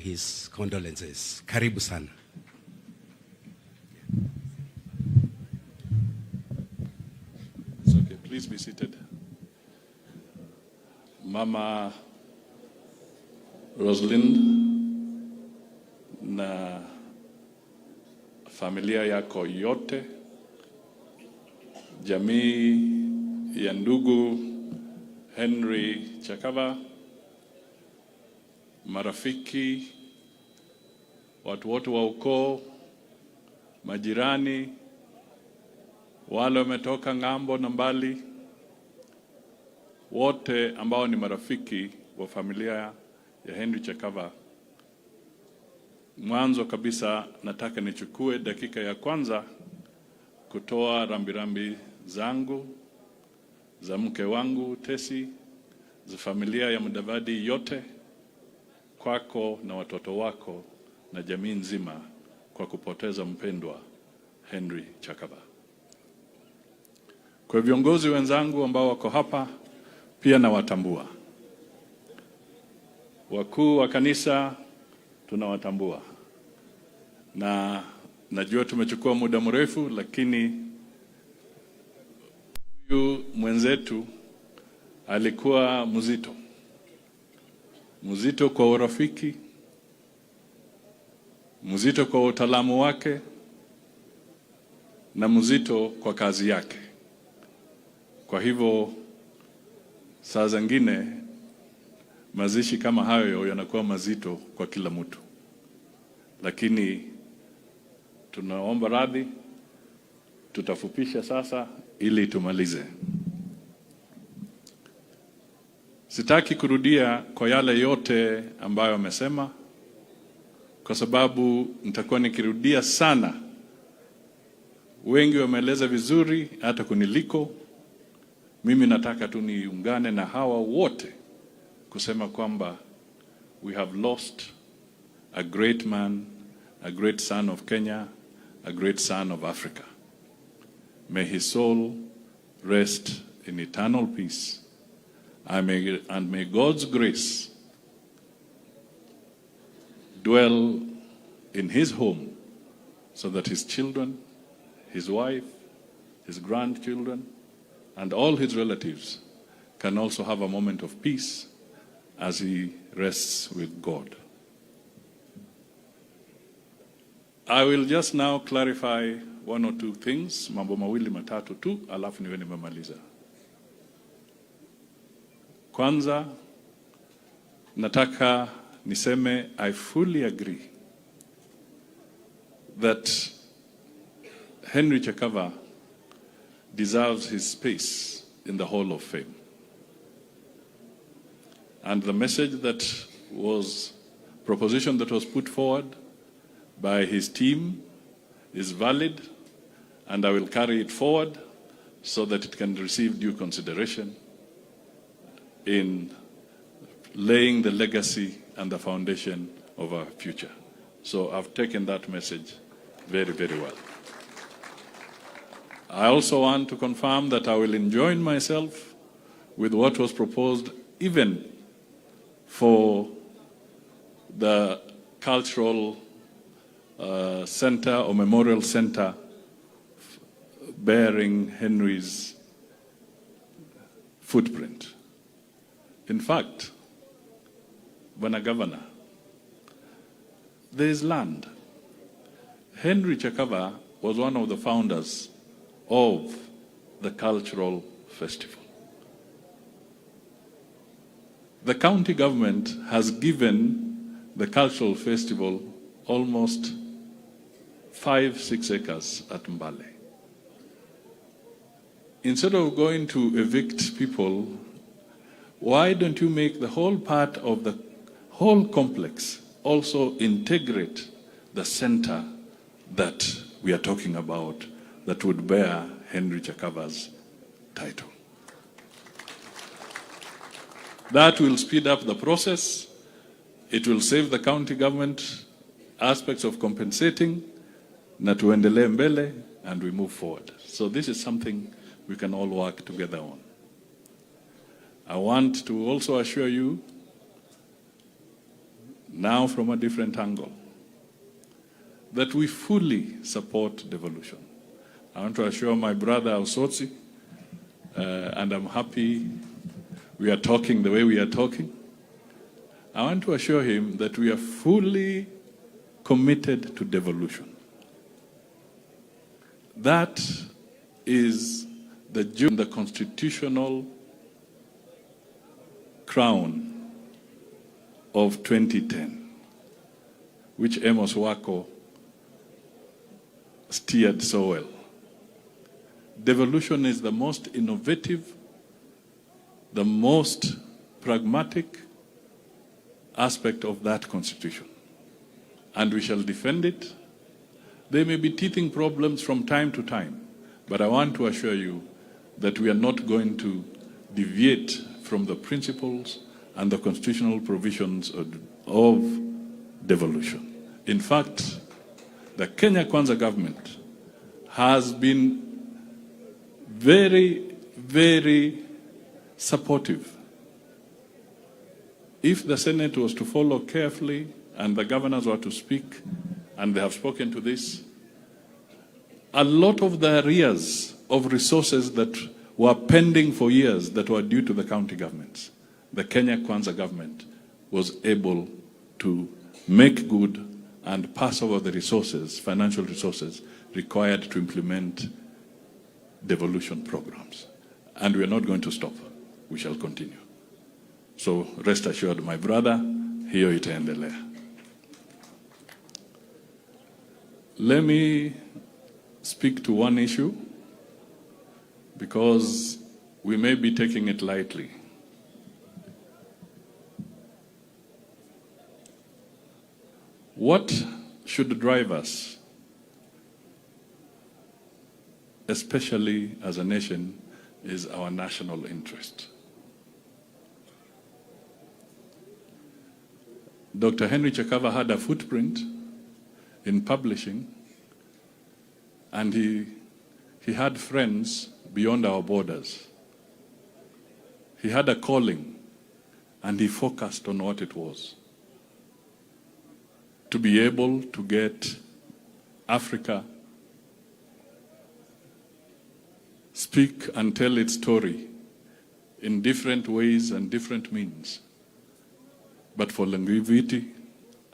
his condolences. Karibu sana. It's okay, please be seated. Mama Rosalind na familia yako yote, jamii ya ndugu Henry Chakava, marafiki, watu wote wa ukoo, majirani, wale wametoka ng'ambo na mbali, wote ambao ni marafiki wa familia ya Henry Chakava. Mwanzo kabisa nataka nichukue dakika ya kwanza kutoa rambirambi zangu, za mke wangu Tesi, za familia ya Mudavadi yote, kwako na watoto wako na jamii nzima kwa kupoteza mpendwa Henry Chakava. Kwa viongozi wenzangu ambao wako hapa pia nawatambua. Wakuu wa kanisa tunawatambua. Na najua tumechukua muda mrefu, lakini huyu mwenzetu alikuwa mzito. Mzito kwa urafiki, mzito kwa utaalamu wake, na mzito kwa kazi yake. Kwa hivyo saa zingine mazishi kama hayo yanakuwa mazito kwa kila mtu, lakini tunaomba radhi, tutafupisha sasa ili tumalize. Sitaki kurudia kwa yale yote ambayo amesema, kwa sababu nitakuwa nikirudia sana. Wengi wameeleza vizuri hata kuniliko. Mimi nataka tu niungane na hawa wote kusema kwamba we have lost a great man, a great son of Kenya, a great son of Africa. May his soul rest in eternal peace. And may God's grace dwell in his home so that his children, his wife, his grandchildren, and all his relatives can also have a moment of peace as he rests with God. I will just now clarify one or two things, mambo mawili matatu tu, alafu niwe nimemaliza. Kwanza, nataka niseme I fully agree that Henry Chakava deserves his space in the Hall of Fame. And the message that was, proposition that was put forward by his team is valid, and I will carry it forward so that it can receive due consideration in laying the legacy and the foundation of our future. So I've taken that message very, very well. I also want to confirm that I will enjoin myself with what was proposed even for the cultural center or memorial center bearing Henry's footprint. In fact, when a governor, there is land. Henry Chakava was one of the founders of the cultural festival. The county government has given the cultural festival almost 5-6 acres at Mbale. Instead of going to evict people, why don't you make the whole part of the whole complex also integrate the center that we are talking about that would bear Henry Chakava's title? That will speed up the process. It will save the county government aspects of compensating, na tuendelee mbele, and we move forward. So this is something we can all work together on. I want to also assure you now from a different angle, that we fully support devolution. I want to assure my brother Osotsi, and I'm happy we are talking the way we are talking. I want to assure him that we are fully committed to devolution. That is the constitutional crown of 2010, which Amos Wako steered so well. Devolution is the most innovative, the most pragmatic aspect of that constitution. And we shall defend it. There may be teething problems from time to time, but I want to assure you that we are not going to deviate from the principles and the constitutional provisions of devolution. In fact, the Kenya Kwanza government has been very, very supportive. If the Senate was to follow carefully and the governors were to speak, and they have spoken to this, a lot of the arrears of resources that were pending for years that were due to the county governments, the Kenya Kwanza government was able to make good and pass over the resources, financial resources, required to implement devolution programs. And we are not going to stop. We shall continue. So rest assured, my brother, hiyo itaendelea. Let me speak to one issue, because we may be taking it lightly. What should drive us, especially as a nation, is our national interest. Dr. Henry Chakava had a footprint in publishing, and he had friends beyond our borders. He had a calling, and he focused on what it was. To be able to get Africa speak and tell its story in different ways and different means, but for longevity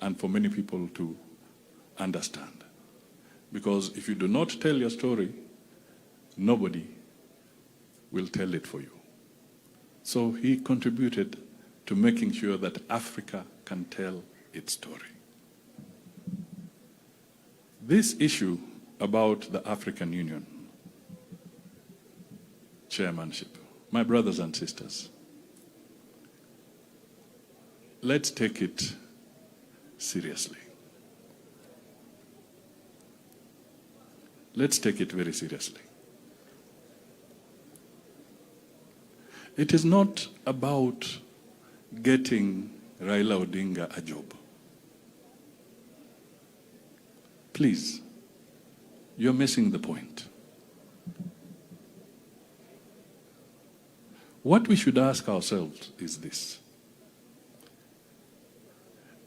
and for many people to understand. Because if you do not tell your story, nobody will tell it for you. So he contributed to making sure that Africa can tell its story. This issue about the African Union chairmanship, my brothers and sisters, let's take it seriously. Let's take it very seriously. It is not about getting Raila Odinga a job. Please, you're missing the point. What we should ask ourselves is this: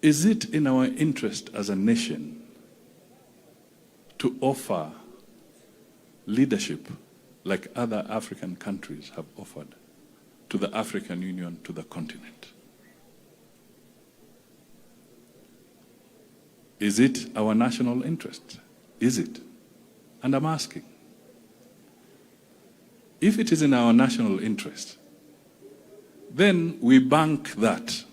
is it in our interest as a nation to offer leadership like other African countries have offered to the African Union, to the continent? Is it our national interest? Is it? And I'm asking. If it is in our national interest, then we bank that,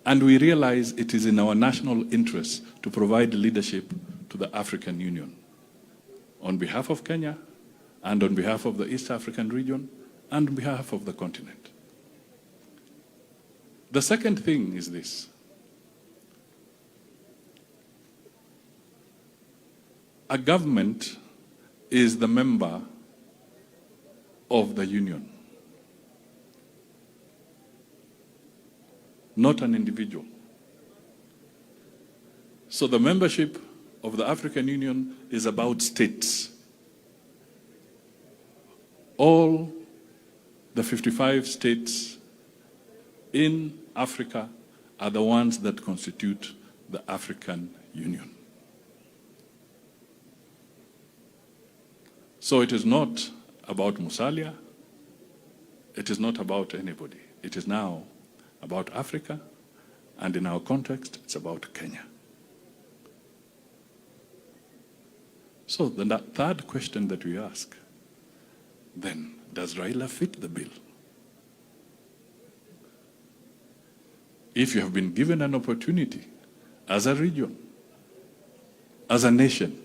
and we realize it is in our national interest to provide leadership to the African Union on behalf of Kenya, and on behalf of the East African region, and on behalf of the continent. The second thing is this: a government is the member of the union, not an individual. So the membership of the African Union is about states. All the 55 states in Africa are the ones that constitute the African Union. So it is not about Musalia, it is not about anybody. It is now about Africa, and in our context, it's about Kenya. So the third question that we ask, then, does Raila fit the bill? If you have been given an opportunity as a region, as a nation,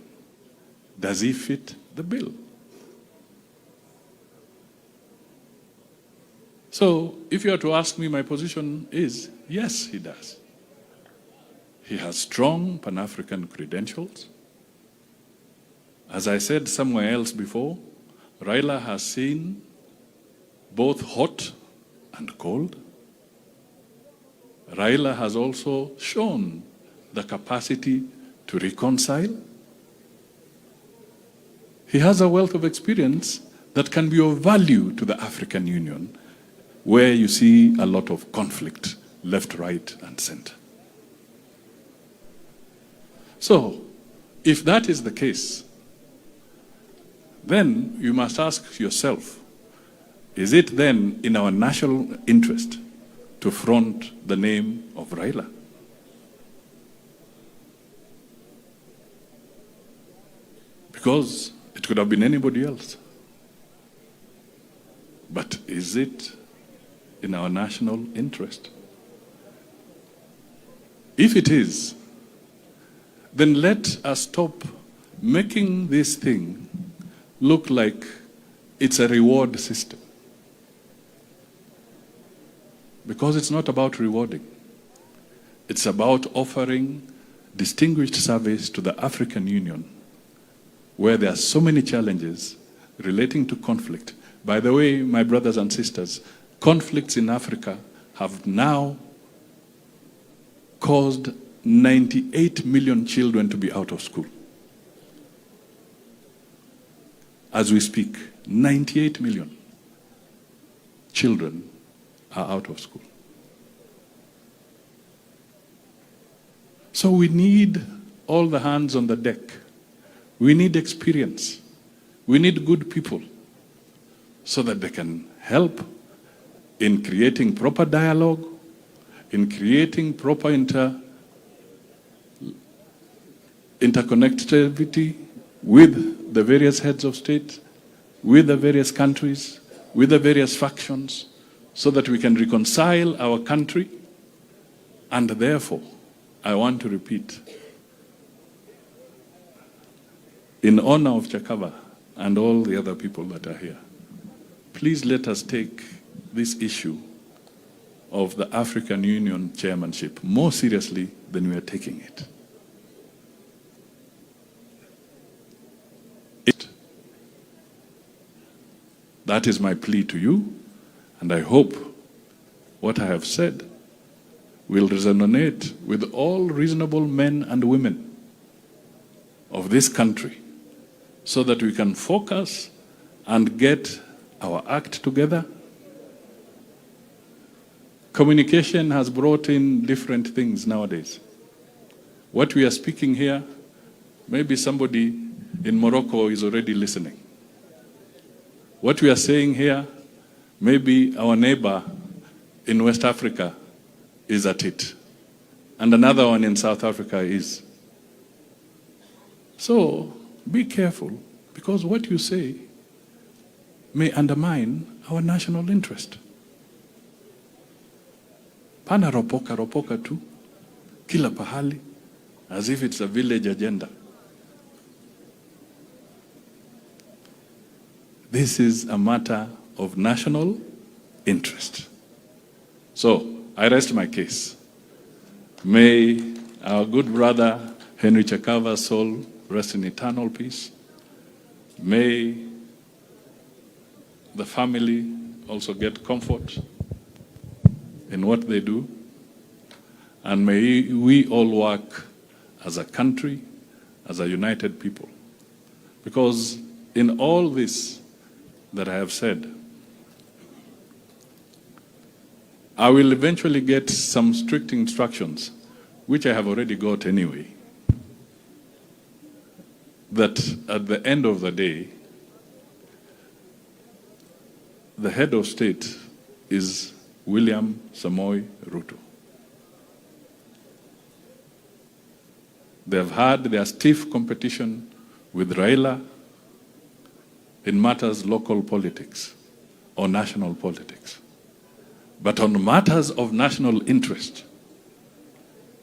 does he fit the bill? So, if you are to ask me, my position is, yes, he does. He has strong Pan-African credentials. As I said somewhere else before, Raila has seen both hot and cold. Raila has also shown the capacity to reconcile. He has a wealth of experience that can be of value to the African Union, where you see a lot of conflict, left, right, and center. So, if that is the case, then you must ask yourself, is it then in our national interest to front the name of Raila? Because it could have been anybody else. But is it in our national interest? If it is, then let us stop making this thing look like it's a reward system. Because it's not about rewarding. It's about offering distinguished service to the African Union, where there are so many challenges relating to conflict. By the way, my brothers and sisters, conflicts in Africa have now caused 98 million children to be out of school. As we speak, 98 million children are out of school. So we need all the hands on the deck. We need experience. We need good people so that they can help in creating proper dialogue, in creating proper interconnectivity with the various heads of state, with the various countries, with the various factions, so that we can reconcile our country. And therefore, I want to repeat, in honor of Chakava and all the other people that are here, please let us take this issue of the African Union chairmanship more seriously than we are taking it. That is my plea to you, and I hope what I have said will resonate with all reasonable men and women of this country, so that we can focus and get our act together. Communication has brought in different things nowadays. What we are speaking here, maybe somebody in Morocco is already listening. What we are saying here, maybe our neighbor in West Africa is at it, and another one in South Africa is. So be careful, because what you say may undermine our national interest. Pana ropoka tu, kila pahali, as if it's a village agenda. This is a matter of national interest. So, I rest my case. May our good brother Henry Chakava's soul rest in eternal peace. May the family also get comfort in what they do. And may we all work as a country, as a united people. Because in all this that I have said, I will eventually get some strict instructions, which I have already got anyway, that at the end of the day, the head of state is William Samoei Ruto. They have had their stiff competition with Raila in matters local politics or national politics. But on matters of national interest,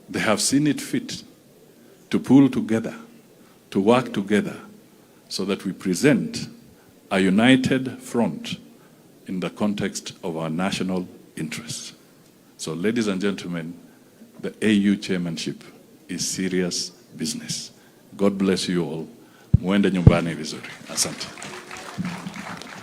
they have seen it fit to pull together, to work together, so that we present a united front in the context of our national interests. So, ladies and gentlemen, the AU chairmanship is serious business. God bless you all. Muende nyumbani vizuri. Asante.